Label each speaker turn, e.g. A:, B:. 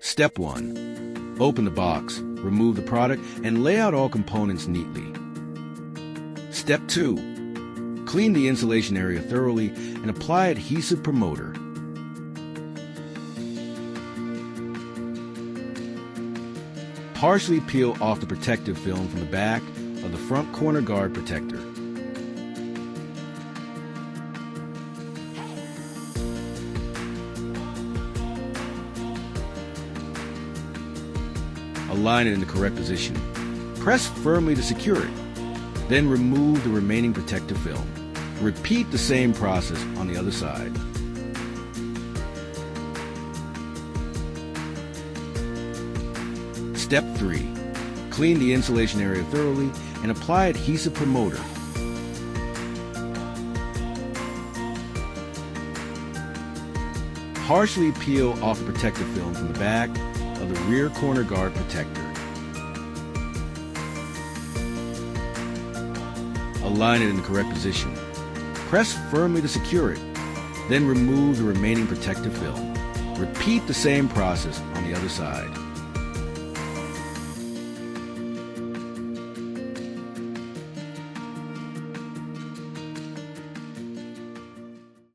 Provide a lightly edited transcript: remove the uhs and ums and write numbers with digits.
A: Step 1. Open the box, remove the product, and lay out all components neatly. Step 2. Clean the insulation area thoroughly and apply adhesive promoter. Partially peel off the protective film from the back of the front corner guard protector. Align it in the correct position. Press firmly to secure it. Then remove the remaining protective film. Repeat the same process on the other side. Step 3. Clean the insulation area thoroughly and apply adhesive promoter. Partially peel off the protective film from the back of the rear corner guard protector. Align it in the correct position. Press firmly to secure it. Then remove the remaining protective film. Repeat the same process on the other side.